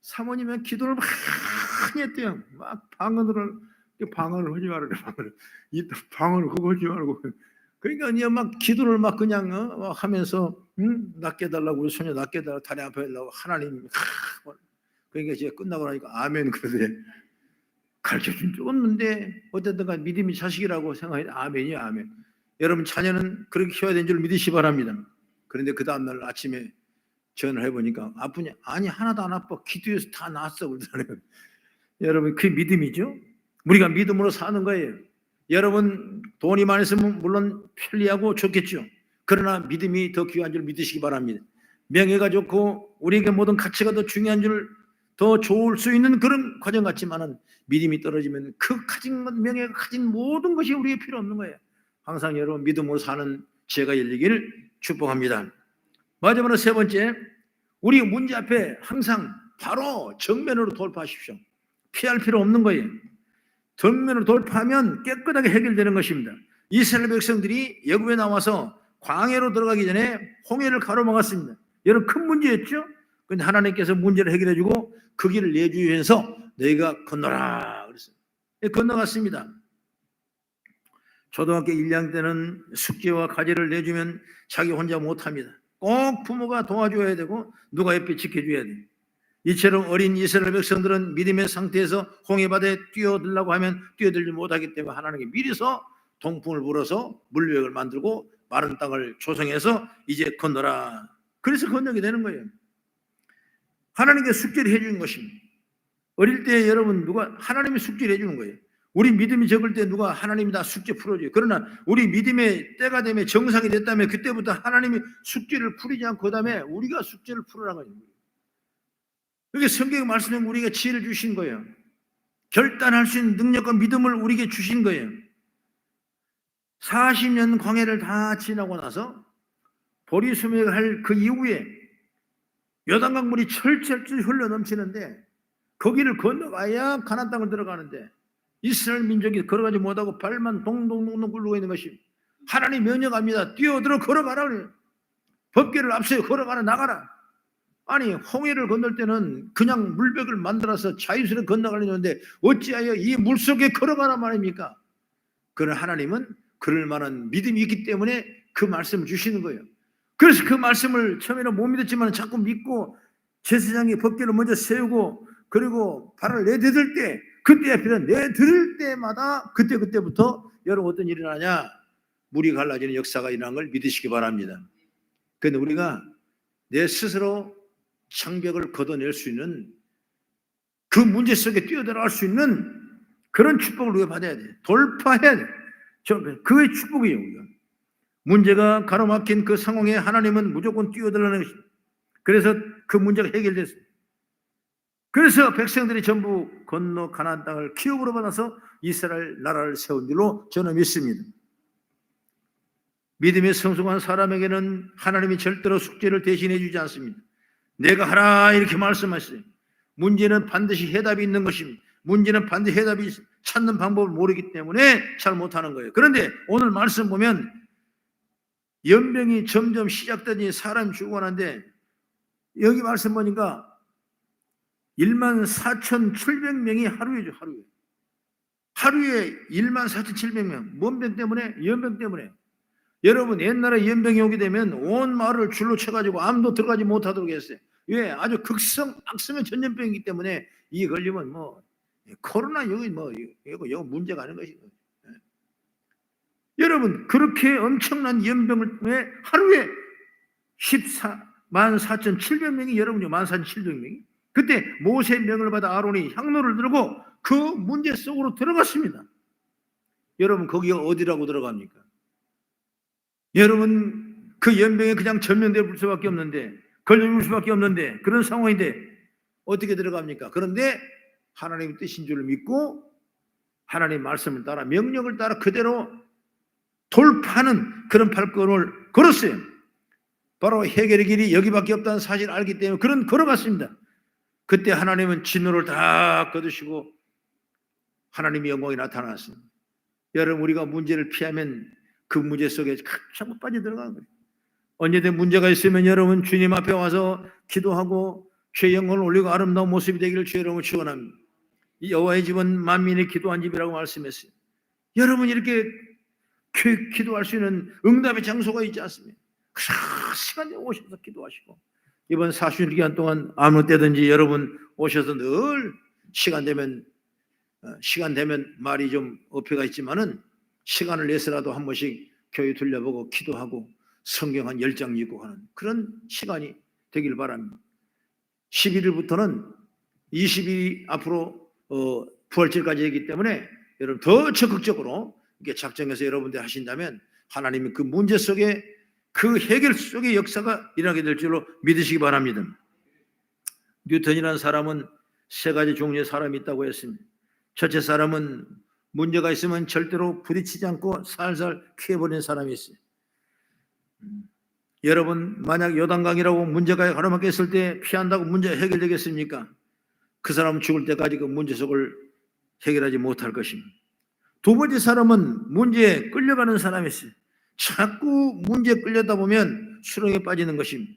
사모님은 기도를 많이 했대요. 막 방언을 하지 말아요. 방언을 그거 하지 말고. 그러니까 이제 막 기도를 막 그냥 막 하면서 낫게 해달라고 우리 소녀 낫게 해달라고 다리 아파 해달라고 하나님. 그러니까 이제 끝나고 나니까 아멘 그러더래. 가르쳐준 적 없는데 어쨌든 간 믿음이 자식이라고 생각해. 아멘이요 아멘. 여러분 자녀는 그렇게 키워야 되는 줄 믿으시기 바랍니다. 그런데 그 다음날 아침에 전화를 해보니까 아프냐? 아니 하나도 안 아파. 기도해서 다 나았어 그러더라고요. 여러분 그게 믿음이죠. 우리가 믿음으로 사는 거예요. 여러분 돈이 많으시면 물론 편리하고 좋겠죠. 그러나 믿음이 더 귀한 줄 믿으시기 바랍니다. 명예가 좋고 우리에게 모든 가치가 더 중요한 줄 더 좋을 수 있는 그런 과정 같지만은 믿음이 떨어지면 그 가진 것, 명예가 가진 모든 것이 우리에게 필요 없는 거예요. 항상 여러분 믿음으로 사는 지혜가 열리기를 축복합니다. 마지막으로 세 번째, 우리 문제 앞에 항상 바로 정면으로 돌파하십시오. 피할 필요 없는 거예요. 정면으로 돌파하면 깨끗하게 해결되는 것입니다. 이스라엘 백성들이 애굽에 나와서 광야로 들어가기 전에 홍해를 가로막았습니다. 여러분 큰 문제였죠? 근데 하나님께서 문제를 해결해 주고 그 길을 내주면서 너희가 건너라 그랬어요. 건너갔습니다. 초등학교 1학년 때는 숙제와 과제를 내주면 자기 혼자 못합니다. 꼭 부모가 도와줘야 되고 누가 옆에 지켜줘야 돼요. 이처럼 어린 이스라엘 백성들은 믿음의 상태에서 홍해바다에 뛰어들라고 하면 뛰어들지 못하기 때문에 하나님께 미리서 동풍을 불어서 물벽을 만들고 마른 땅을 조성해서 이제 건너라. 그래서 건너게 되는 거예요. 하나님께 숙제를 해주는 것입니다. 어릴 때 여러분 누가 하나님이 숙제를 해주는 거예요. 우리 믿음이 적을 때 누가 하나님이 다 숙제 풀어줘요. 그러나 우리 믿음의 때가 되면 정상이 됐다면 그때부터 하나님이 숙제를 풀이지 않고 그 다음에 우리가 숙제를 풀어나가는 거예요. 그게 성경 말씀에 우리에게 지혜를 주신 거예요. 결단할 수 있는 능력과 믿음을 우리에게 주신 거예요. 40년 광야를 다 지나고 나서 보리수맥을 할 그 이후에 요단강 물이 철철철 흘러 넘치는데 거기를 건너가야 가나안 땅을 들어가는데 이스라엘 민족이 걸어가지 못하고 발만 동동동동 굴르고 있는 것이 하나님 명령합니다. 뛰어들어 걸어가라 그래요. 법궤를 앞세워 걸어가라 나가라. 아니 홍해를 건널 때는 그냥 물벽을 만들어서 자유스럽게 건너가려는데 어찌하여 이 물속에 걸어가라 말입니까? 그러나 하나님은 그럴 만한 믿음이 있기 때문에 그 말씀을 주시는 거예요. 그래서 그 말씀을 처음에는 못 믿었지만 자꾸 믿고 제사장이 법궤를 먼저 세우고 그리고 발을 내디딜 때 그때 앞에는 내들 때마다 그때부터 여러분 어떤 일이 일어나냐? 물이 갈라지는 역사가 일어난 걸 믿으시기 바랍니다. 그런데 우리가 내 스스로 창벽을 걷어낼 수 있는 그 문제 속에 뛰어들어갈 수 있는 그런 축복을 우리가 받아야 돼. 돌파해야 돼. 그게 축복이에요. 우리가. 문제가 가로막힌 그 상황에 하나님은 무조건 뛰어들라는 것입니다. 그래서 그 문제가 해결됐습니다. 그래서 백성들이 전부 건너 가나안 땅을 기업으로 받아서 이스라엘 나라를 세운 줄로 저는 믿습니다. 믿음의 성숙한 사람에게는 하나님이 절대로 숙제를 대신해 주지 않습니다. 내가 하라 이렇게 말씀하시죠. 문제는 반드시 해답이 있는 것입니다. 문제는 반드시 해답이 찾는 방법을 모르기 때문에 잘 못하는 거예요. 그런데 오늘 말씀 보면 연병이 점점 시작되니 사람이 죽어가는데 여기 말씀 보니까 14,700명이 하루에죠. 하루에 14,700명. 뭔 병 때문에? 연병 때문에. 여러분 옛날에 연병이 오게 되면 온 마을을 줄로 쳐가지고 아무도 들어가지 못하도록 했어요. 왜? 아주 악성의 전염병이기 때문에 이게 걸리면 뭐 코로나 여기 이거 문제가 아닌 것이고. 여러분 그렇게 엄청난 연병을 하루에 14,700명이 여러분요 14,700명이 그때 모세의 명을 받아 아론이 향로를 들고 그 문제 속으로 들어갔습니다. 여러분 거기가 어디라고 들어갑니까? 여러분 그 연병에 그냥 전면되어 볼 수밖에 없는데 걸려볼 수밖에 없는데 그런 상황인데 어떻게 들어갑니까? 그런데 하나님의 뜻인 줄 믿고 하나님의 말씀을 따라 명령을 따라 그대로 돌파하는 그런 발걸음을 걸었어요. 바로 해결의 길이 여기밖에 없다는 사실을 알기 때문에 걸어갔습니다. 그때 하나님은 진노를 다 거두시고 하나님의 영광이 나타났습니다. 여러분 우리가 문제를 피하면 그 문제 속에 자꾸 빠져들어가는 거예요. 언제든 문제가 있으면 여러분 주님 앞에 와서 기도하고 주의 영광을 올리고 아름다운 모습이 되기를 주의 이름으로 축원합니다. 이 여호와의 집은 만민이 기도한 집이라고 말씀했어요. 여러분 이렇게 기도할 수 있는 응답의 장소가 있지 않습니까? 그 시간에 오셔서 기도하시고 이번 40일 기간 동안 아무 때든지 여러분 오셔서 늘 시간 되면 말이 좀 어폐가 있지만은 시간을 내서라도 한 번씩 교회 들려보고 기도하고 성경 한 10장 읽고 하는 그런 시간이 되길 바랍니다. 11일부터는 20일이 앞으로 부활절까지 되기 때문에 여러분 더 적극적으로 이렇게 작정해서 여러분들 하신다면 하나님이 그 문제 속에 그 해결 속의 역사가 일어나게 될 줄로 믿으시기 바랍니다. 뉴턴이라는 사람은 세 가지 종류의 사람이 있다고 했습니다. 첫째 사람은 문제가 있으면 절대로 부딪히지 않고 살살 피해버리는 사람이 있어요. 여러분, 만약 요단강이라고 문제가 가로막혀 있을 때 피한다고 문제 해결되겠습니까? 그 사람은 죽을 때까지 그 문제 속을 해결하지 못할 것입니다. 두 번째 사람은 문제에 끌려가는 사람이 있어요. 자꾸 문제에 끌려다 보면 수렁에 빠지는 것입니다.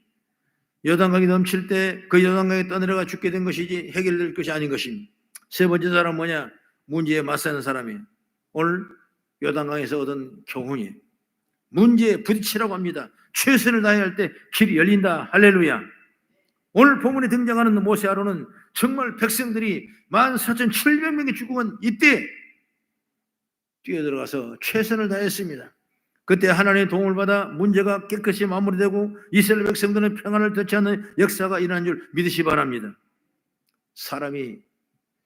요단강이 넘칠 때 그 요단강에 떠내려가 죽게 된 것이지 해결될 것이 아닌 것입니다. 세 번째 사람은 뭐냐? 문제에 맞서는 사람이에요. 오늘 요단강에서 얻은 교훈이에요. 문제에 부딪히라고 합니다. 최선을 다해야 할 때 길이 열린다. 할렐루야. 오늘 본문에 등장하는 모세 아론은 정말 백성들이 14,700명이 죽으면 이때 뛰어들어가서 최선을 다했습니다. 그때 하나님의 도움을 받아 문제가 깨끗이 마무리되고 이스라엘 백성들은 평안을 되찾는 역사가 일어난 줄 믿으시 바랍니다. 사람이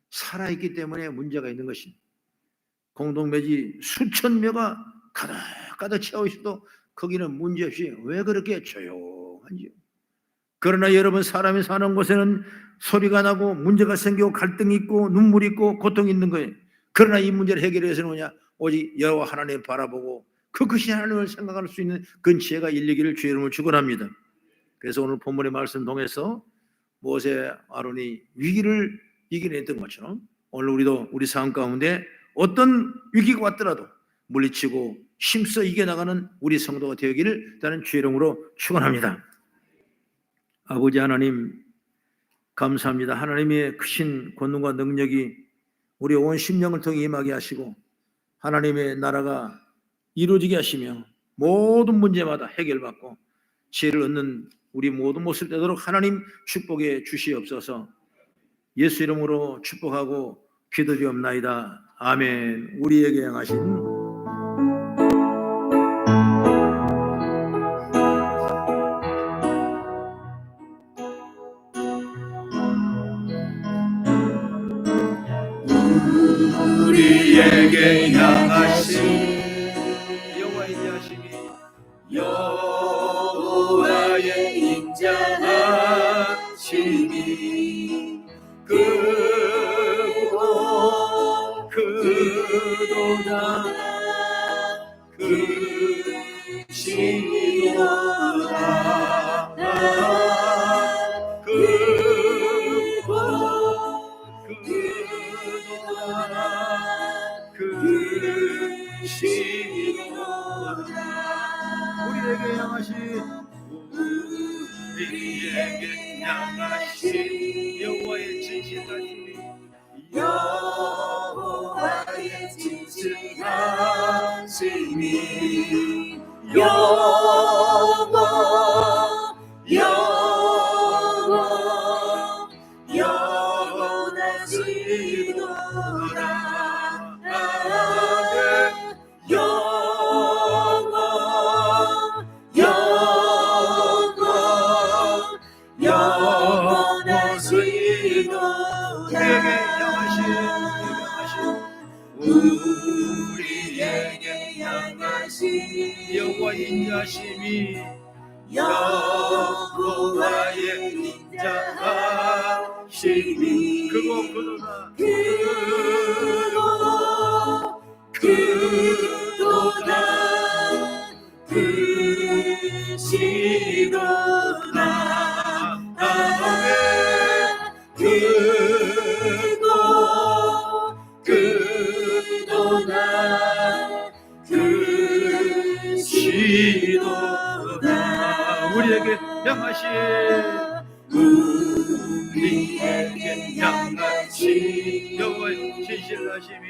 살아있기 때문에 문제가 있는 것입니다. 공동묘지 수천 묘가 가득 채워 있어도 거기는 문제없이 왜 그렇게 조용한지요. 그러나 여러분, 사람이 사는 곳에는 소리가 나고 문제가 생기고 갈등이 있고 눈물이 있고 고통이 있는 거예요. 그러나 이 문제를 해결하기 위해서는 뭐냐? 오직 여호와 하나님 바라보고 그 크신 하나님을 생각할 수 있는 그런 지혜가 일리기를 주의 이름으로 축원합니다. 그래서 오늘 본문의 말씀 통해서 모세 아론이 위기를 이겨냈던 것처럼 오늘 우리도 우리 삶 가운데 어떤 위기가 왔더라도 물리치고 힘써 이겨나가는 우리 성도가 되기를 다른 주의 이름으로 축원합니다. 아버지 하나님, 감사합니다. 하나님의 크신 권능과 능력이 우리 온 심령을 통해 임하게 하시고 하나님의 나라가 이루어지게 하시며 모든 문제마다 해결받고 지혜를 얻는 우리 모든 모습 되도록 하나님 축복해 주시옵소서. 예수 이름으로 축복하고 기도드리옵나이다. 아멘. 우리에게 행하신 우리에게 향하신 여호와의 인자하심이 여호와의 인자하심이 그도다 그시로다 우리에게 향하신 여호와의 진실하심이 여호와의 진실하심이 우리에게 향하신 여호와의 인자하심이 여호와의 인자하심이 그도다 그시로다 그시로다 우리에게 향하신 여호와의 진실하심이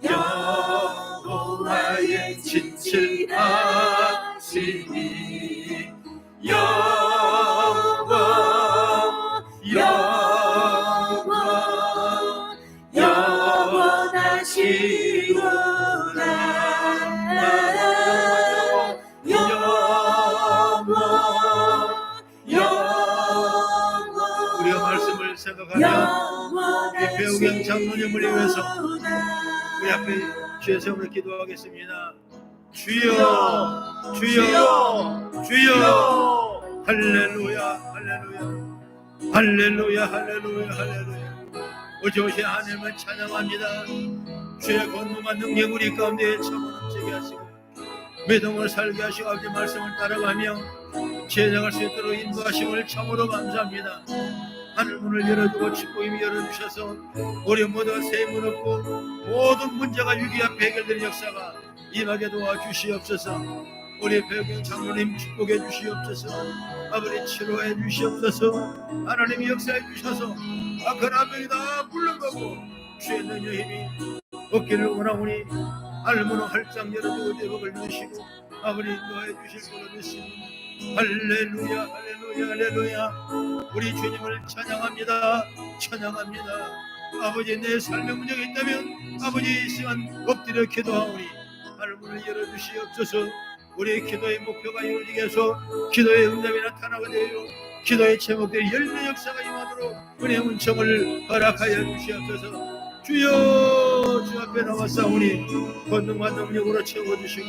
여호와의 진실하심이 우리가 말씀을 생각하며 배우경 장로님을 위해서 우리 앞에 주의 세움을 기도하겠습니다. 주여, 주여, 주여. 할렐루야, 할렐루야, 할렐루야, 할렐루야, 할렐루야. 오조시 하나님을 찬양합니다. 주의 권능과 능력 우리 가운데 참원함되게 하시고 믿음을 살게 하시고 아버지 말씀을 따라가며 제작할 수 있도록 인도하심을 참으로 감사합니다. 하늘문을 열어주고 축복이 열어주셔서 우리 모두가 세임을 얻고 모든 문제가 위기 앞에 해결되는 역사가 임하게 도와주시옵소서. 우리 배경 장로님 축복해 주시옵소서. 아버지 치료해 주시옵소서. 하나님이 역사해 주셔서 악한 암병이 다 물러가고 주의 능력 힘이 얻기를 원하오니 알문을 활짝 열어주고 대복을 주시고 아버지 인도해 주실 줄로 믿습니다. 할렐루야 할렐루야 할렐루야. 우리 주님을 찬양합니다. 찬양합니다. 아버지 내 삶의 문제가 있다면 아버지 이 시간 엎드려 기도하오니 하늘문을 열어주시옵소서. 우리의 기도의 목표가 이루어지게 해서 기도의 응답이 나타나게 되어 기도의 제목들이 열매 역사가 임하도록 은혜의 은총을 허락하여 주시옵소서. 주여 주 앞에 나와싸우니 권능과 능력으로 채워주시고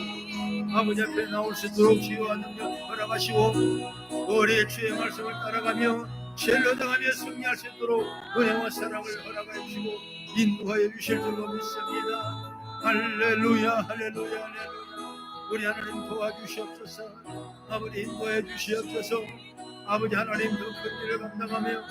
아버지 앞에 나올 수 있도록 지혜와 능력 허락하시고 우리의 주의 말씀을 따라가며 죄를 당하며 승리할 수 있도록 은혜와 사랑을 허락하여 주시고 인도하여 주실 줄로 믿습니다. 할렐루야 할렐루야 할렐루야. 우리 하나님 도와주시옵소서. 아버지 인도해 주시옵소서. 아버지 하나님 더 큰 일을 감당하며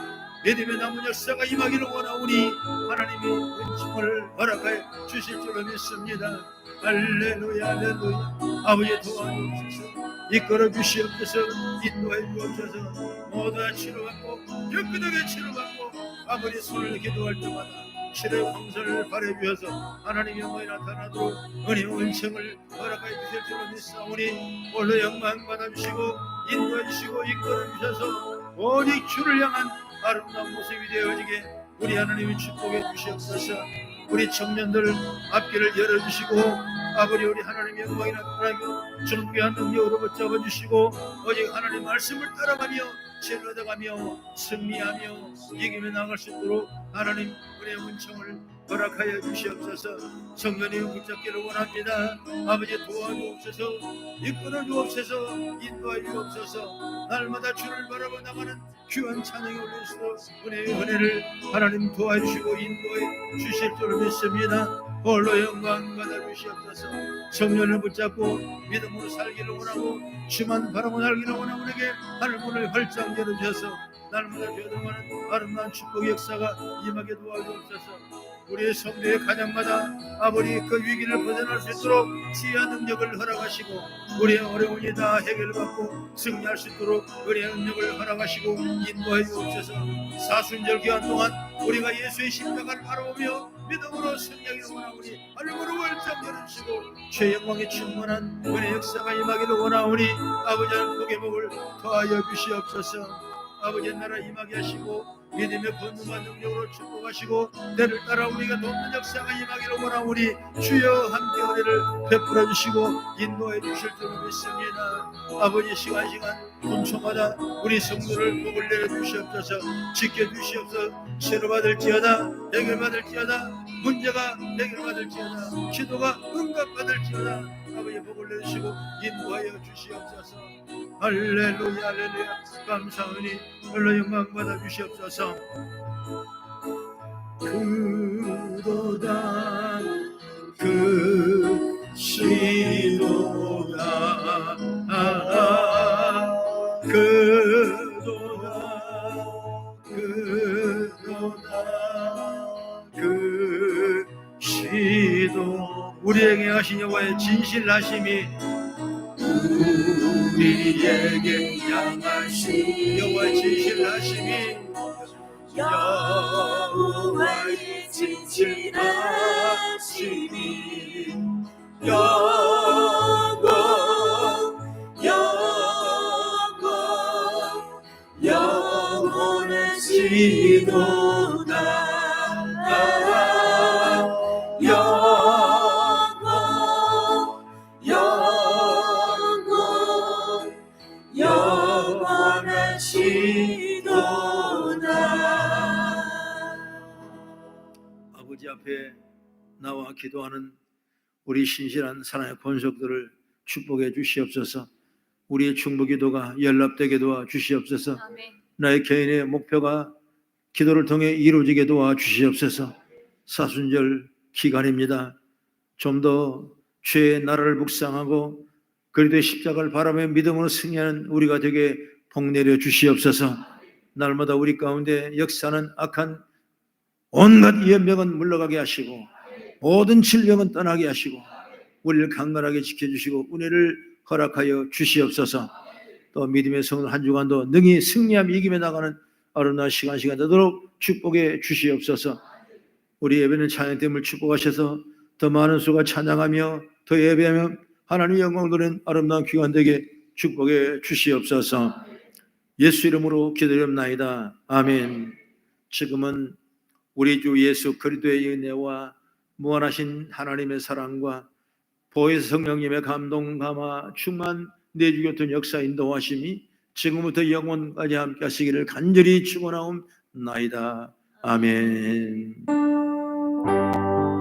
믿음의 남은 역사가 임하기를 원하오니 하나님의 은총을 허락하여 주실 줄로 믿습니다. 할렐루야 할렐루야. 아버지 도와주옵소서. 이끌어 주시옵소서. 인도해 주옵소서. 모두 다 치료받고 깨끗하게 치료받고 아버지 손을 기도할 때마다 치료의 황선을 바라주셔서 하나님의 영광이 나타나도록 은혜의 은총을 허락하여 주실 줄로 믿사오니 오늘 영광 받아주시고 인도해 주시고 이끌어 주셔서 오직 주를 향한 아름다운 모습이 되어지게 우리 하나님이 축복해 주시옵소서. 우리 청년들 앞길을 열어주시고 아버지 우리 하나님의 영광이 나타나게 존귀한 능력으로 붙잡아 주시고 오직 하나님 말씀을 따라가며 죄를 얻어가며 승리하며 이기며 나갈 수 있도록 하나님 은혜의 은총을 허락하여 주시옵소서. 청년이 붙잡기를 원합니다. 아버지 도와주옵소서. 이끌어 주옵소서. 인도하여 주옵소서. 날마다 주를 바라보 나가는 귀한 찬양이 올릴 수 있도록 은혜의 은혜를 하나님 도와주시고 인도해 주실 줄 믿습니다. 홀로 영광 받아주시옵소서. 청년을 붙잡고 믿음으로 살기를 원하고 주만 바라고 살기를 원하고 우리에게 하늘문을 활짝 열어주셔서 날마다 되어나가는 아름다운 축복의 역사가 임하게 도와주옵소서. 우리의 성도의 가정마다 아버지 그 위기를 벗어날 수 있도록 지혜와 능력을 허락하시고 우리의 어려운 일 다 해결받고 승리할 수 있도록 은혜의 능력을 허락하시고 인도해 주옵소서. 사순절 기간 동안 우리가 예수의 십자가를 바라보며 믿음으로 승리하기를 원하오니 하늘문을 활짝 열어주시고 죄 영광에 충만한 은혜의 역사가 임하기를 원하오니 아버지 하나님 복의 복을 더하여 주시옵소서. 아버지 나라 임하게 하시고 믿음의 권능과 능력으로 축복하시고 때를 따라 우리가 돕는 역사가 임하기를 원하오니 주여 함께 은혜를 베풀어 주시고 인도해 주실 줄 믿습니다. 아버지 시간 분초마다 우리 성도를 복을 내려 주시옵소서. 지켜 주시옵소서. 치료받을지어다 해결받을지어다 문제가 해결받을지어다 기도가 응답받을지어다 아버지 복을 내주시고 인도하여 주시옵소서. 할렐루야 할렐루야. 감사하니 홀로 영광 받아 주시옵소서. 그도다 그 시도다 그 시도 우리에게 하신 여호와의 진실하심이 우리에게 향하신 여호와의 진실하심이 여호와의 진실하심이 영원하시도다 아버지 앞에 나와 기도하는 우리 신실한 사랑의 권속들을 축복해 주시옵소서. 우리의 충부 기도가 연락되게 도와 주시옵소서. 아멘. 나의 개인의 목표가 기도를 통해 이루어지게 도와주시옵소서. 사순절 기간입니다. 좀 더 죄의 나라를 묵상하고 그리스도의 십자가를 바라며 믿음으로 승리하는 우리가 되게 복내려 주시옵소서. 날마다 우리 가운데 역사는 악한 온갖 연병은 물러가게 하시고 모든 질병은 떠나게 하시고 우리를 강건하게 지켜주시고 은혜를 허락하여 주시옵소서. 또 믿음의 성을 한 주간도 능히 승리하며 이기며 나가는 아름다운 시간 되도록 축복해 주시옵소서. 우리 예배는 찬양됨을 축복하셔서 더 많은 수가 찬양하며 더 예배하며 하나님의 영광 돌리는 아름다운 귀관 되게 축복해 주시옵소서. 예수 이름으로 기도드립나이다. 아멘. 지금은 우리 주 예수 그리스도의 은혜와 무한하신 하나님의 사랑과 보혜사 성령님의 감동 감화 충만 내주 곁은 역사 인도하심이 지금부터 영원까지 함께 하시기를 간절히 축원하옵나이다. 아멘.